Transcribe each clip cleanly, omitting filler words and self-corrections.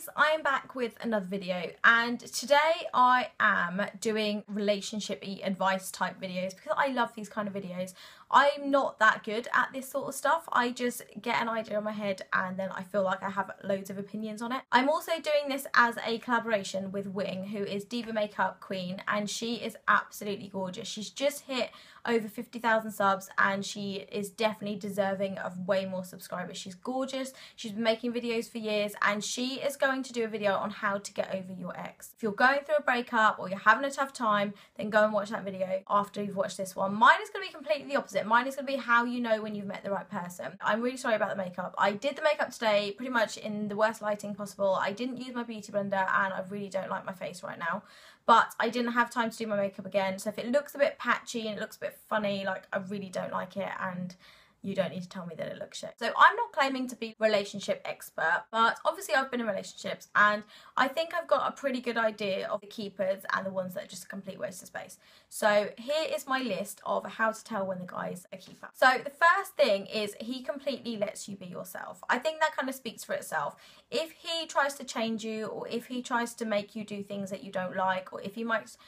guys, I am back with another video, and today I am doing relationship-y advice type videos because I love these kind of videos. I'm not that good at this sort of stuff. I just get an idea in my head and then I feel like I have loads of opinions on it. I'm also doing this as a collaboration with Wing, who is Diva Makeup Queen, and she is absolutely gorgeous. She's just hit over 50,000 subs and she is definitely deserving of way more subscribers. She's gorgeous. She's been making videos for years and she is going to do a video on how to get over your ex. If you're going through a breakup or you're having a tough time, then go and watch that video after you've watched this one. Mine is going to be completely the opposite. Mine is going to be how you know when you've met the right person. I'm really sorry about the makeup. I did the makeup today pretty much in the worst lighting possible. I didn't use my beauty blender and I really don't like my face right now. But I didn't have time to do my makeup again, so if it looks a bit patchy and it looks a bit funny, like, I really don't like it, and you don't need to tell me that it looks shit. So I'm not claiming to be a relationship expert, but obviously I've been in relationships and I think I've got a pretty good idea of the keepers and the ones that are just a complete waste of space. So here is my list of how to tell when the guy's a keeper. So the first thing is he completely lets you be yourself. I think that kind of speaks for itself. If he tries to change you, or if he tries to make you do things that you don't like, or if he makes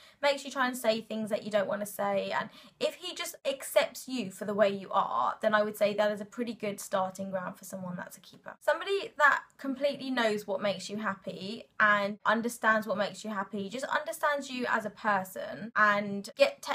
you try and say things that you don't want to say, and if he just accepts you for the way you are, then I would say that is a pretty good starting ground for someone that's a keeper. Somebody that completely knows what makes you happy and understands what makes you happy, just understands you as a person and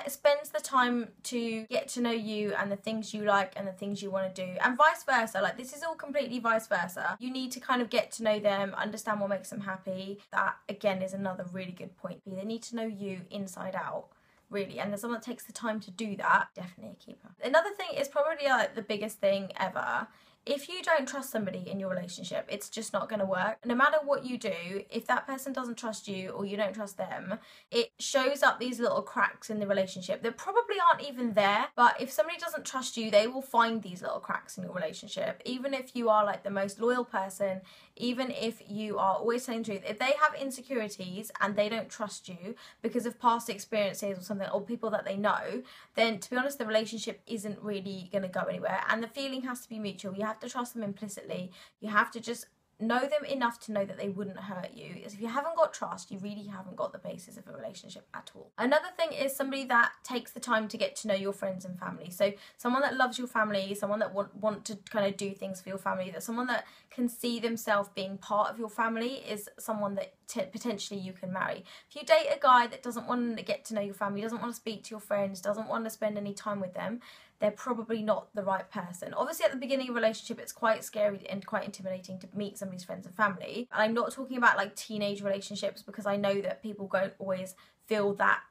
spends the time to get to know you and the things you like and the things you want to do, and vice versa. Like, this is all completely vice versa. You need to kind of get to know them, understand what makes them happy. That again is another really good point. They need to know you inside out, really, and there's someone that takes the time to do that, definitely a keeper. Another thing is probably like the biggest thing ever. If you don't trust somebody in your relationship, it's just not going to work. No matter what you do, if that person doesn't trust you or you don't trust them, it shows up these little cracks in the relationship that probably aren't even there. But if somebody doesn't trust you, they will find these little cracks in your relationship. Even if you are like the most loyal person, even if you are always saying the truth, if they have insecurities and they don't trust you because of past experiences or something, or people that they know, then to be honest, the relationship isn't really going to go anywhere, and the feeling has to be mutual. You have to trust them implicitly. You have to just know them enough to know that they wouldn't hurt you. Because if you haven't got trust, you really haven't got the basis of a relationship at all. Another thing is somebody that takes the time to get to know your friends and family. So someone that loves your family, someone that want to kind of do things for your family, that someone that can see themselves being part of your family is someone that potentially you can marry. If you date a guy that doesn't want to get to know your family, doesn't want to speak to your friends, doesn't want to spend any time with them, they're probably not the right person. Obviously at the beginning of a relationship it's quite scary and quite intimidating to meet somebody's friends and family. And I'm not talking about like teenage relationships, because I know that people don't always feel that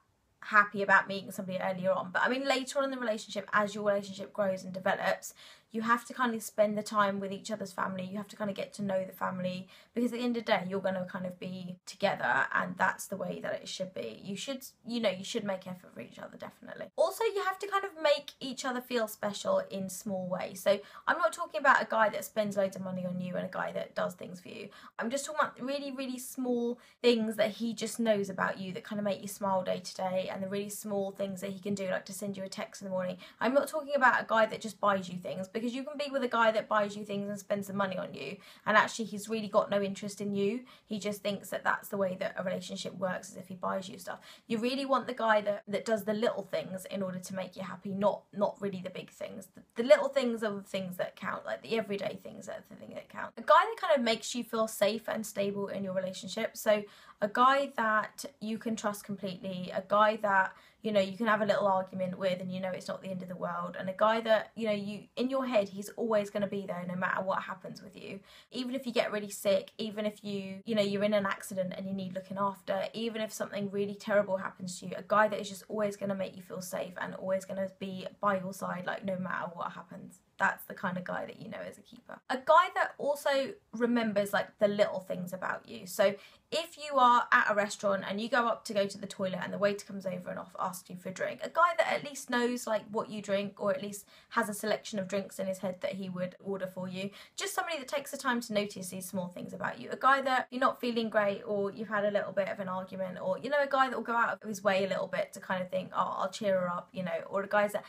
happy about meeting somebody earlier on. But I mean later on in the relationship, as your relationship grows and develops, you have to kind of spend the time with each other's family. You have to kind of get to know the family, because at the end of the day you're going to kind of be together, and that's the way that it should be. You should make effort for each other, definitely. Also, you have to kind of make each other feel special in small ways. So I'm not talking about a guy that spends loads of money on you and a guy that does things for you. I'm just talking about really, really small things that he just knows about you that kind of make you smile day to day, and the really small things that he can do, like to send you a text in the morning. I'm not talking about a guy that just buys you things, because you can be with a guy that buys you things and spends the money on you, and actually he's really got no interest in you. He just thinks that that's the way that a relationship works, is if he buys you stuff. You really want the guy that does the little things in order to make you happy, not really the big things. The little things are the things that count, like the everyday things are the thing that count. A guy that kind of makes you feel safe and stable in your relationship. So a guy that you can trust completely, a guy that you can have a little argument with and it's not the end of the world, and a guy that you in your head he's always going to be there no matter what happens with you. Even if you get really sick, even if you're in an accident and you need looking after, even if something really terrible happens to you, a guy that is just always going to make you feel safe and always going to be by your side, like no matter what happens. That's the kind of guy that you know is a keeper. A guy that also remembers like the little things about you. So if you are at a restaurant and you go up to go to the toilet and the waiter comes over and asks you for a drink, a guy that at least knows like what you drink, or at least has a selection of drinks in his head that he would order for you. Just somebody that takes the time to notice these small things about you. A guy that you're not feeling great, or you've had a little bit of an argument, or a guy that will go out of his way a little bit to kind of think, oh, I'll cheer her up, or a guy that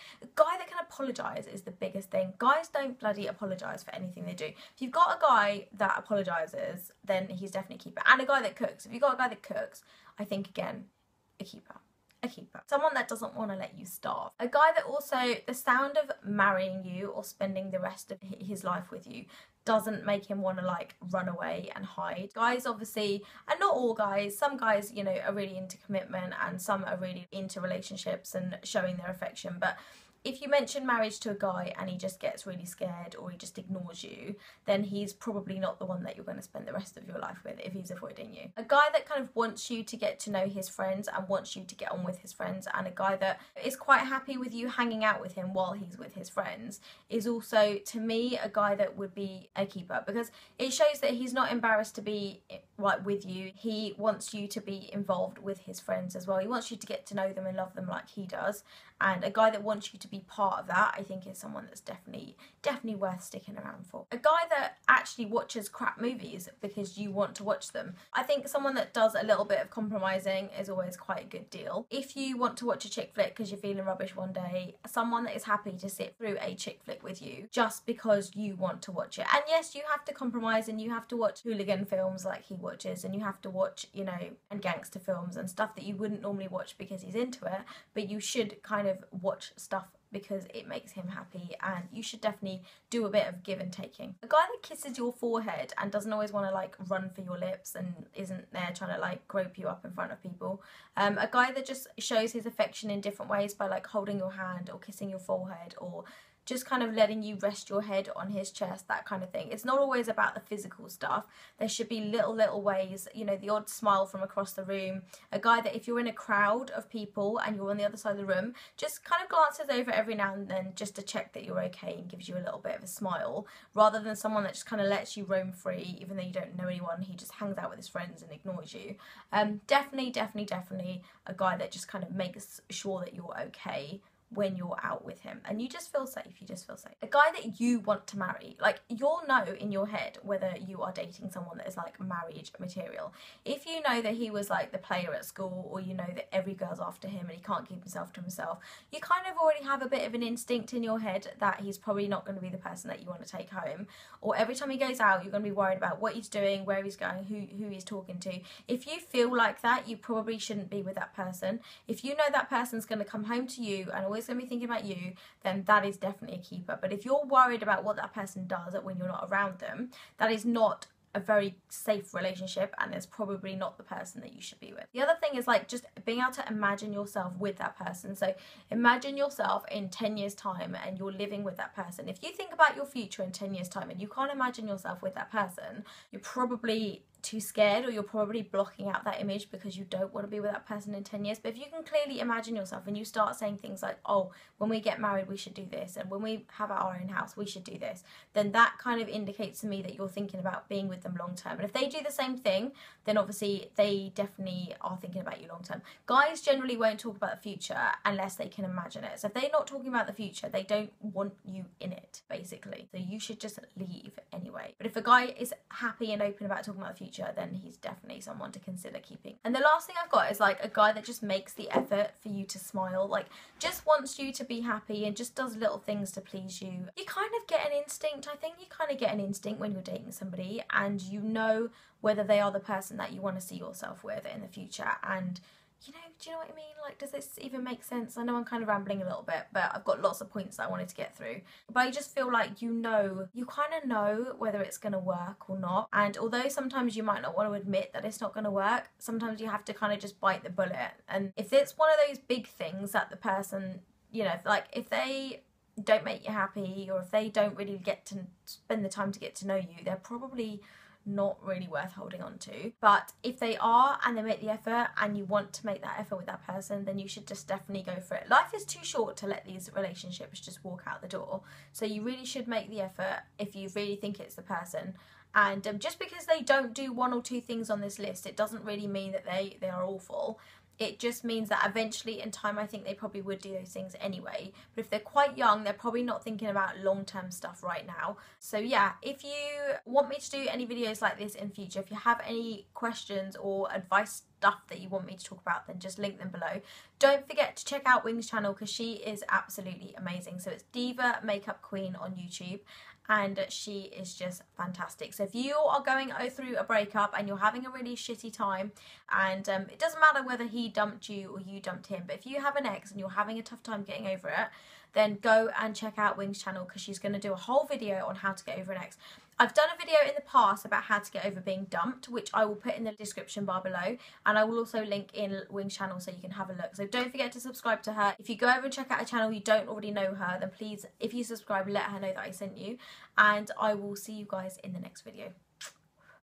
can apologise is the biggest thing. Guys don't bloody apologise for anything they do. If you've got a guy that apologises, then he's definitely a keeper. And a guy that cooks. If you've got a guy that cooks, I think, again, a keeper. A keeper. Someone that doesn't want to let you starve. A guy that also, the sound of marrying you or spending the rest of his life with you doesn't make him want to like run away and hide. Guys obviously, and not all guys, some guys, you know, are really into commitment and some are really into relationships and showing their affection, but if you mention marriage to a guy and he just gets really scared or he just ignores you, then he's probably not the one that you're going to spend the rest of your life with if he's avoiding you. A guy that kind of wants you to get to know his friends and wants you to get on with his friends, and a guy that is quite happy with you hanging out with him while he's with his friends, is also, to me, a guy that would be a keeper, because it shows that he's not embarrassed to be like with you. He wants you to be involved with his friends as well. He wants you to get to know them and love them like he does. And a guy that wants you to be part of that, I think, is someone that's definitely worth sticking around for. A guy that actually watches crap movies because you want to watch them. I think someone that does a little bit of compromising is always quite a good deal. If you want to watch a chick flick because you're feeling rubbish one day, someone that is happy to sit through a chick flick with you just because you want to watch it. And yes, you have to compromise and you have to watch hooligan films like he watches, and you have to watch, you know, and gangster films and stuff that you wouldn't normally watch because he's into it, but you should kind of watch stuff because it makes him happy, and you should definitely do a bit of give and taking. A guy that kisses your forehead and doesn't always want to like run for your lips and isn't there trying to like grope you up in front of people. A guy that just shows his affection in different ways by like holding your hand or kissing your forehead or just kind of letting you rest your head on his chest, that kind of thing. It's not always about the physical stuff. There should be little ways, you know, the odd smile from across the room. A guy that if you're in a crowd of people and you're on the other side of the room, just kind of glances over every now and then just to check that you're okay and gives you a little bit of a smile, rather than someone that just kind of lets you roam free even though you don't know anyone. He just hangs out with his friends and ignores you. Definitely a guy that just kind of makes sure that you're okay when you're out with him and you just feel safe. A guy that you want to marry, like, you'll know in your head whether you are dating someone that is like marriage material. If you know that he was like the player at school, or you know that every girl's after him and he can't keep himself to himself, you kind of already have a bit of an instinct in your head that he's probably not going to be the person that you want to take home. Or every time he goes out, you're going to be worried about what he's doing, where he's going, who he's talking to. If you feel like that, you probably shouldn't be with that person. If you know that person's going to come home to you and always going to be thinking about you, then that is definitely a keeper. But if you're worried about what that person does when you're not around them, that is not a very safe relationship, and it's probably not the person that you should be with. The other thing is like just being able to imagine yourself with that person. So imagine yourself in 10 years time and you're living with that person. If you think about your future in 10 years time and you can't imagine yourself with that person, you're probably too scared, or you're probably blocking out that image because you don't want to be with that person in 10 years. But if you can clearly imagine yourself and you start saying things like, oh, when we get married we should do this, and when we have our own house we should do this, then that kind of indicates to me that you're thinking about being with them long term. And if they do the same thing, then obviously they definitely are thinking about you long term. Guys generally won't talk about the future unless they can imagine it. So if they're not talking about the future, they don't want you in it, basically. So you should just leave anyway. But if a guy is happy and open about talking about the future, then he's definitely someone to consider keeping. And the last thing I've got is like a guy that just makes the effort for you to smile, like just wants you to be happy and just does little things to please you. You kind of get an instinct. I think you kind of get an instinct when you're dating somebody, and you know whether they are the person that you want to see yourself with in the future. And you know, do you know what I mean? Like, does this even make sense? I know I'm kind of rambling a little bit, but I've got lots of points that I wanted to get through. But I just feel like you kind of know whether it's going to work or not. And although sometimes you might not want to admit that it's not going to work, sometimes you have to kind of just bite the bullet. And if it's one of those big things that the person, you know, like if they don't make you happy, or if they don't really get to spend the time to get to know you, they're probably not really worth holding on to. But if they are and they make the effort and you want to make that effort with that person, then you should just definitely go for it. Life is too short to let these relationships just walk out the door, so you really should make the effort if you really think it's the person. And just because they don't do one or two things on this list, it doesn't really mean that they are awful. It just means that eventually in time I think they probably would do those things anyway. But if they're quite young, they're probably not thinking about long-term stuff right now. So yeah, if you want me to do any videos like this in future, if you have any questions or advice stuff that you want me to talk about, then just link them below. Don't forget to check out Wing's channel because she is absolutely amazing. So it's Diva Makeup Queen on YouTube, and she is just fantastic. So if you are going through a breakup and you're having a really shitty time, and it doesn't matter whether he dumped you or you dumped him, but if you have an ex and you're having a tough time getting over it, then go and check out Wing's channel because she's going to do a whole video on how to get over an ex. I've done a video in the past about how to get over being dumped, which I will put in the description bar below, and I will also link in Wing's channel so you can have a look. So don't forget to subscribe to her. If you go over and check out her channel, you don't already know her, then please, if you subscribe, let her know that I sent you, and I will see you guys in the next video.